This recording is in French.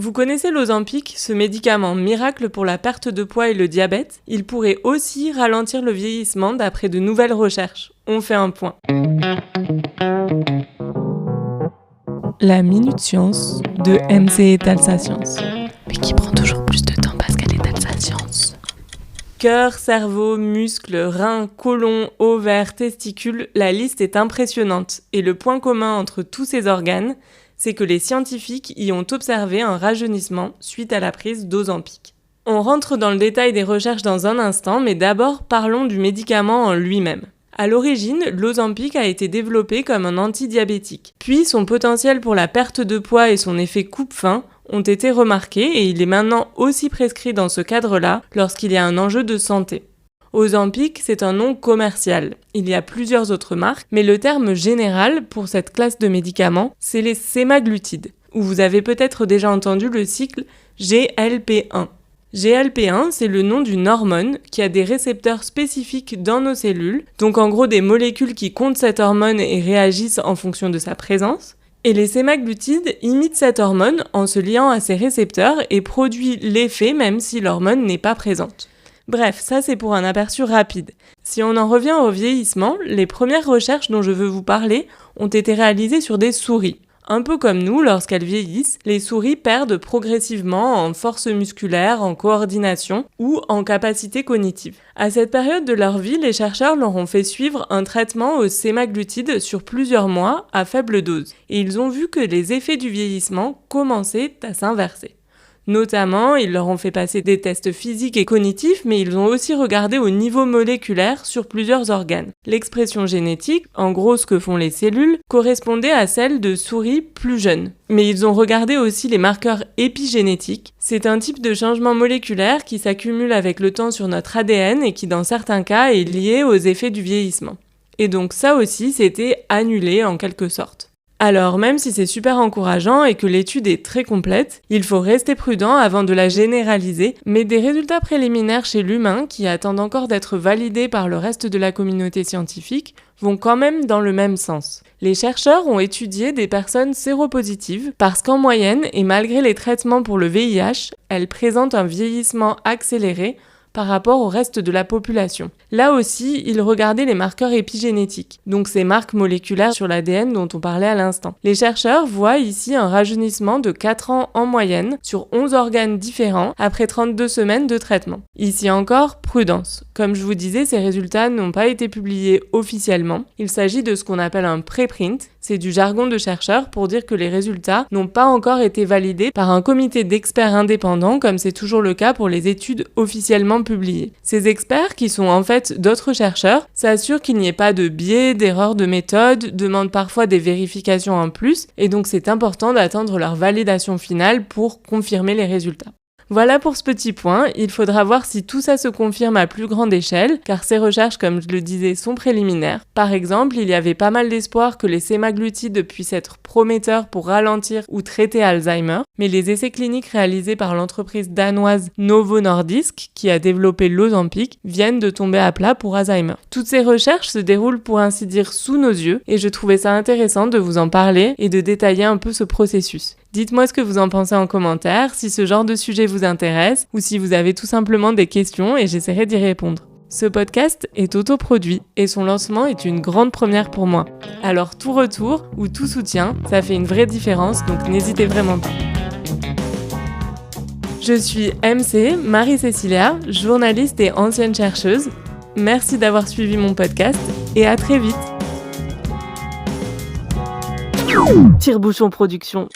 Vous connaissez l'Ozempic, ce médicament miracle pour la perte de poids et le diabète? Il pourrait aussi ralentir le vieillissement d'après de nouvelles recherches. On fait un point. La Minute Science de MC et Talsa Science. Mais qui prend toujours plus de temps parce qu'elle est Talsa Science. Cœur, cerveau, muscles, reins, côlon, ovaires, testicules, la liste est impressionnante. Et le point commun entre tous ces organes, c'est que les scientifiques y ont observé un rajeunissement suite à la prise d'Ozempic. On rentre dans le détail des recherches dans un instant, mais d'abord parlons du médicament en lui-même. À l'origine, l'Ozempic a été développé comme un antidiabétique. Puis son potentiel pour la perte de poids et son effet coupe-faim ont été remarqués et il est maintenant aussi prescrit dans ce cadre-là lorsqu'il y a un enjeu de santé. Ozempic, c'est un nom commercial. Il y a plusieurs autres marques, mais le terme général pour cette classe de médicaments, c'est les sémaglutides, où vous avez peut-être déjà entendu le cycle GLP-1. GLP-1, c'est le nom d'une hormone qui a des récepteurs spécifiques dans nos cellules, donc en gros des molécules qui comptent cette hormone et réagissent en fonction de sa présence. Et les sémaglutides imitent cette hormone en se liant à ses récepteurs et produisent l'effet même si l'hormone n'est pas présente. Bref, ça c'est pour un aperçu rapide. Si on en revient au vieillissement, les premières recherches dont je veux vous parler ont été réalisées sur des souris. Un peu comme nous, lorsqu'elles vieillissent, les souris perdent progressivement en force musculaire, en coordination ou en capacité cognitive. À cette période de leur vie, les chercheurs leur ont fait suivre un traitement aux sémaglutides sur plusieurs mois à faible dose. Et ils ont vu que les effets du vieillissement commençaient à s'inverser. Notamment, ils leur ont fait passer des tests physiques et cognitifs, mais ils ont aussi regardé au niveau moléculaire sur plusieurs organes. L'expression génétique, en gros ce que font les cellules, correspondait à celle de souris plus jeunes. Mais ils ont regardé aussi les marqueurs épigénétiques. C'est un type de changement moléculaire qui s'accumule avec le temps sur notre ADN et qui dans certains cas est lié aux effets du vieillissement. Et donc ça aussi, c'était annulé en quelque sorte. Alors, même si c'est super encourageant et que l'étude est très complète, il faut rester prudent avant de la généraliser, mais des résultats préliminaires chez l'humain, qui attendent encore d'être validés par le reste de la communauté scientifique, vont quand même dans le même sens. Les chercheurs ont étudié des personnes séropositives parce qu'en moyenne, et malgré les traitements pour le VIH, elles présentent un vieillissement accéléré par rapport au reste de la population. Là aussi, ils regardaient les marqueurs épigénétiques, donc ces marques moléculaires sur l'ADN dont on parlait à l'instant. Les chercheurs voient ici un rajeunissement de 4 ans en moyenne sur 11 organes différents après 32 semaines de traitement. Ici encore, prudence. Comme je vous disais, ces résultats n'ont pas été publiés officiellement. Il s'agit de ce qu'on appelle un préprint. C'est du jargon de chercheurs pour dire que les résultats n'ont pas encore été validés par un comité d'experts indépendants, comme c'est toujours le cas pour les études officiellement publiées. Ces experts, qui sont en fait d'autres chercheurs, s'assurent qu'il n'y ait pas de biais, d'erreurs de méthode, demandent parfois des vérifications en plus, et donc c'est important d'attendre leur validation finale pour confirmer les résultats. Voilà pour ce petit point, il faudra voir si tout ça se confirme à plus grande échelle, car ces recherches, comme je le disais, sont préliminaires. Par exemple, il y avait pas mal d'espoir que les sémaglutides puissent être prometteurs pour ralentir ou traiter Alzheimer, mais les essais cliniques réalisés par l'entreprise danoise Novo Nordisk, qui a développé l'Ozempic, viennent de tomber à plat pour Alzheimer. Toutes ces recherches se déroulent pour ainsi dire sous nos yeux, et je trouvais ça intéressant de vous en parler et de détailler un peu ce processus. Dites-moi ce que vous en pensez en commentaire, si ce genre de sujet vous intéresse ou si vous avez tout simplement des questions et j'essaierai d'y répondre. Ce podcast est autoproduit et son lancement est une grande première pour moi. Alors tout retour ou tout soutien, ça fait une vraie différence, donc n'hésitez vraiment pas. Je suis MC, Marie-Cécilia, journaliste et ancienne chercheuse. Merci d'avoir suivi mon podcast et à très vite. Tire-bouchon production.